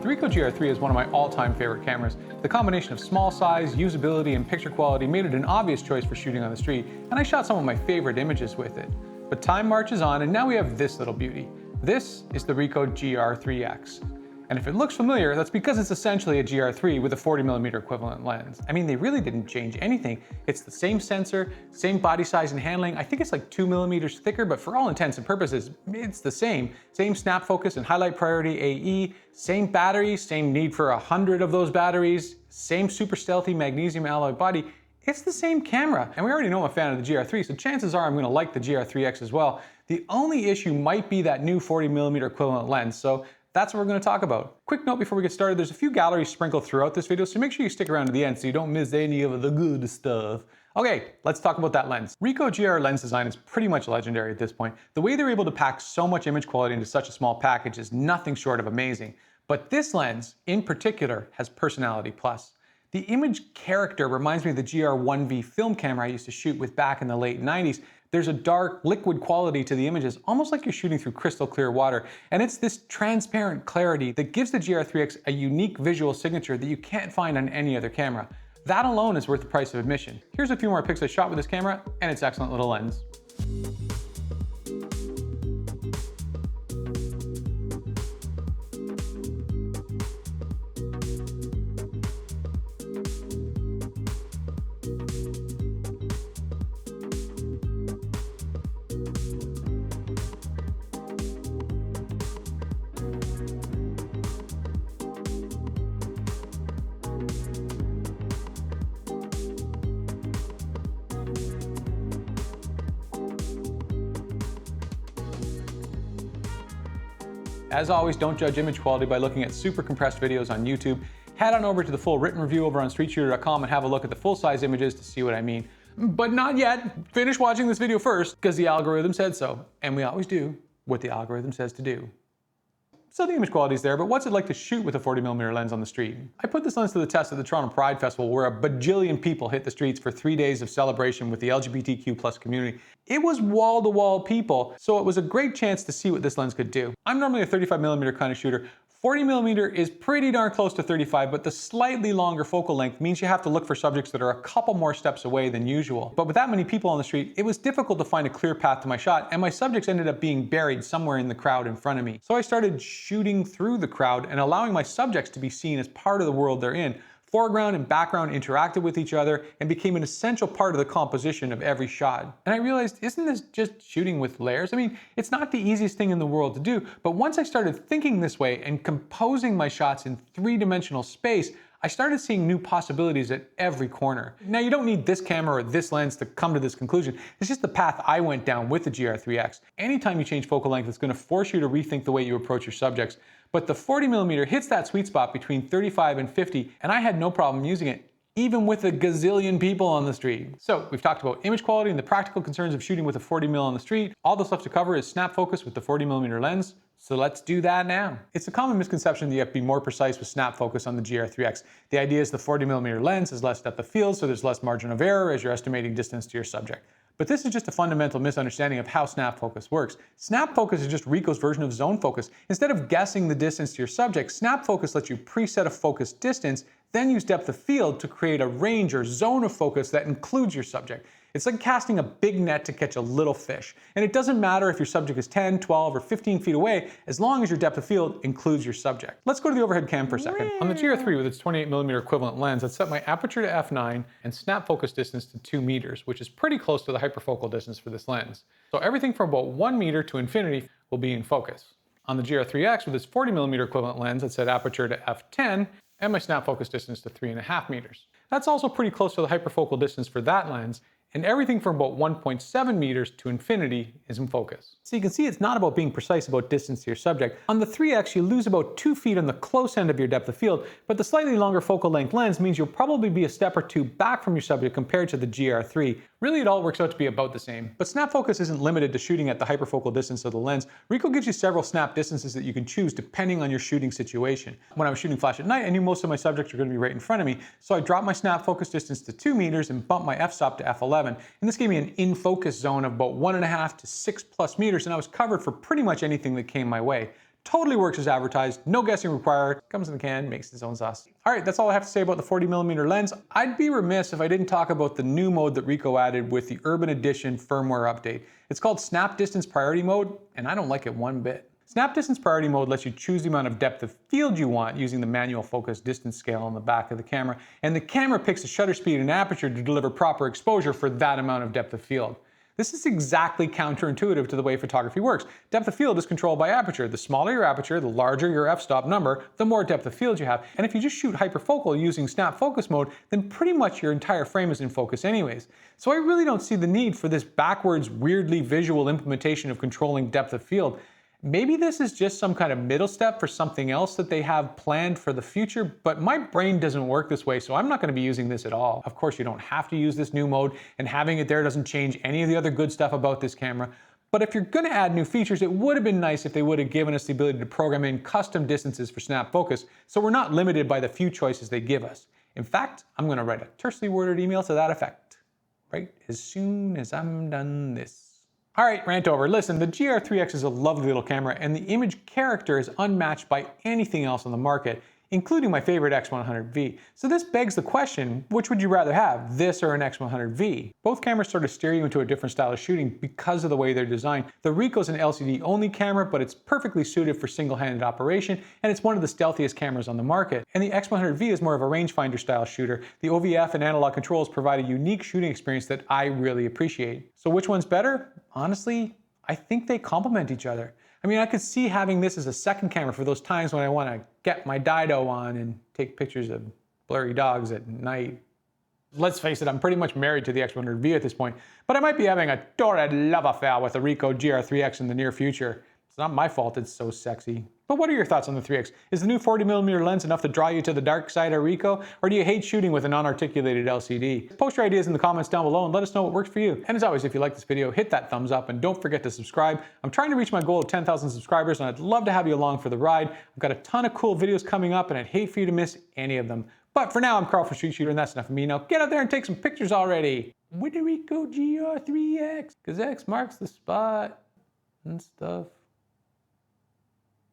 The Ricoh GR III is one of my all-time favorite cameras. The combination of small size, usability, and picture quality made it an obvious choice for shooting on the street, and I shot some of my favorite images with it. But time marches on, and now we have this little beauty. This is the Ricoh GR IIIx. And if it looks familiar, that's because it's essentially a GR3 with a 40mm equivalent lens. I mean, they really didn't change anything. It's the same sensor, same body size and handling. I think it's like 2mm thicker, but for all intents and purposes, it's the same. Same snap focus and highlight priority AE, same battery, same need for 100 of those batteries, same super stealthy magnesium alloy body. It's the same camera, and we already know I'm a fan of the GR3, so chances are I'm gonna like the GR IIIx as well. The only issue might be that new 40mm equivalent lens, so that's what we're going to talk about. Quick note before we get started, there's a few galleries sprinkled throughout this video, so make sure you stick around to the end so you don't miss any of the good stuff. Okay, let's talk about that lens. Ricoh GR lens design is pretty much legendary at this point. The way they're able to pack so much image quality into such a small package is nothing short of amazing. But this lens, in particular, has personality plus. The image character reminds me of the GR I-V film camera I used to shoot with back in the late 90s. There's a dark, liquid quality to the images, almost like you're shooting through crystal clear water. And it's this transparent clarity that gives the GR IIIx a unique visual signature that you can't find on any other camera. That alone is worth the price of admission. Here's a few more pics I shot with this camera and its excellent little lens. As always, don't judge image quality by looking at super compressed videos on YouTube. Head on over to the full written review over on streetshooter.com and have a look at the full-size images to see what I mean. But not yet. Finish watching this video first, because the algorithm said so. And we always do what the algorithm says to do. So the image quality is there, but what's it like to shoot with a 40mm lens on the street? I put this lens to the test at the Toronto Pride Festival, where a bajillion people hit the streets for 3 days of celebration with the LGBTQ+ community. It was wall-to-wall people, so it was a great chance to see what this lens could do. I'm normally a 35mm kind of shooter. 40mm is pretty darn close to 35, but the slightly longer focal length means you have to look for subjects that are a couple more steps away than usual. But with that many people on the street, it was difficult to find a clear path to my shot, and my subjects ended up being buried somewhere in the crowd in front of me. So I started shooting through the crowd and allowing my subjects to be seen as part of the world they're in. Foreground and background interacted with each other and became an essential part of the composition of every shot. And I realized, isn't this just shooting with layers? I mean, it's not the easiest thing in the world to do, but once I started thinking this way and composing my shots in three-dimensional space, I started seeing new possibilities at every corner. Now, you don't need this camera or this lens to come to this conclusion. It's just the path I went down with the GR IIIx. Anytime you change focal length, it's going to force you to rethink the way you approach your subjects. But the 40mm hits that sweet spot between 35 and 50, and I had no problem using it, even with a gazillion people on the street. So we've talked about image quality and the practical concerns of shooting with a 40mm on the street. All that's left to cover is snap focus with the 40mm lens. So let's do that now. It's a common misconception that you have to be more precise with snap focus on the GR IIIx. The idea is the 40mm lens has less depth of field, so there's less margin of error as you're estimating distance to your subject. But this is just a fundamental misunderstanding of how snap focus works. Snap focus is just Ricoh's version of zone focus. Instead of guessing the distance to your subject, snap focus lets you preset a focus distance, then use depth of field to create a range or zone of focus that includes your subject. It's like casting a big net to catch a little fish. And it doesn't matter if your subject is 10, 12, or 15 feet away, as long as your depth of field includes your subject. Let's go to the overhead cam for a second. On the GR III with its 28mm equivalent lens, I've set my aperture to f9 and snap focus distance to 2 meters, which is pretty close to the hyperfocal distance for this lens. So everything from about 1 meter to infinity will be in focus. On the GR IIIx with its 40mm equivalent lens, I've set aperture to f10 and my snap focus distance to 3.5 meters. That's also pretty close to the hyperfocal distance for that lens, and everything from about 1.7 meters to infinity is in focus. So you can see it's not about being precise about distance to your subject. On the 3X, you lose about 2 feet on the close end of your depth of field, but the slightly longer focal length lens means you'll probably be a step or two back from your subject compared to the GR III. Really, it all works out to be about the same. But snap focus isn't limited to shooting at the hyperfocal distance of the lens. Ricoh gives you several snap distances that you can choose depending on your shooting situation. When I was shooting flash at night, I knew most of my subjects were going to be right in front of me, so I dropped my snap focus distance to 2 meters and bumped my f-stop to f11. And this gave me an in-focus zone of about 1.5 to 6+ meters, and I was covered for pretty much anything that came my way. Totally works as advertised, no guessing required, comes in the can, makes its own sauce. All right, that's all I have to say about the 40mm lens. I'd be remiss if I didn't talk about the new mode that Ricoh added with the Urban Edition firmware update. It's called Snap Distance Priority Mode, and I don't like it one bit. Snap Distance Priority Mode lets you choose the amount of depth of field you want using the manual focus distance scale on the back of the camera, and the camera picks the shutter speed and aperture to deliver proper exposure for that amount of depth of field. This is exactly counterintuitive to the way photography works. Depth of field is controlled by aperture. The smaller your aperture, the larger your f-stop number, the more depth of field you have. And if you just shoot hyperfocal using snap focus mode, then pretty much your entire frame is in focus anyways. So I really don't see the need for this backwards, weirdly visual implementation of controlling depth of field. Maybe this is just some kind of middle step for something else that they have planned for the future, but my brain doesn't work this way, so I'm not going to be using this at all. Of course, you don't have to use this new mode, and having it there doesn't change any of the other good stuff about this camera. But if you're going to add new features, it would have been nice if they would have given us the ability to program in custom distances for snap focus, so we're not limited by the few choices they give us. In fact, I'm going to write a tersely worded email to that effect, right as soon as I'm done this. All right, rant over. Listen, the GR IIIx is a lovely little camera, and the image character is unmatched by anything else on the market, including my favorite X100V. So this begs the question, which would you rather have, this or an X100V? Both cameras sort of steer you into a different style of shooting because of the way they're designed. The Ricoh's an LCD-only camera, but it's perfectly suited for single-handed operation, and it's one of the stealthiest cameras on the market. And the X100V is more of a rangefinder style shooter. The OVF and analog controls provide a unique shooting experience that I really appreciate. So which one's better? Honestly, I think they complement each other. I mean, I could see having this as a second camera for those times when I want to get my Dido on and take pictures of blurry dogs at night. Let's face it, I'm pretty much married to the X100V at this point, but I might be having a torrid love affair with the Ricoh GR IIIx in the near future. It's not my fault it's so sexy. But what are your thoughts on the 3X? Is the new 40mm lens enough to draw you to the dark side of Ricoh, or do you hate shooting with an unarticulated LCD? Post your ideas in the comments down below and let us know what works for you. And as always, if you like this video, hit that thumbs up and don't forget to subscribe. I'm trying to reach my goal of 10,000 subscribers and I'd love to have you along for the ride. I've got a ton of cool videos coming up and I'd hate for you to miss any of them. But for now, I'm Carl from Street Shooter and that's enough of me. Now get out there and take some pictures already with the Ricoh GR IIIx, because X marks the spot and stuff.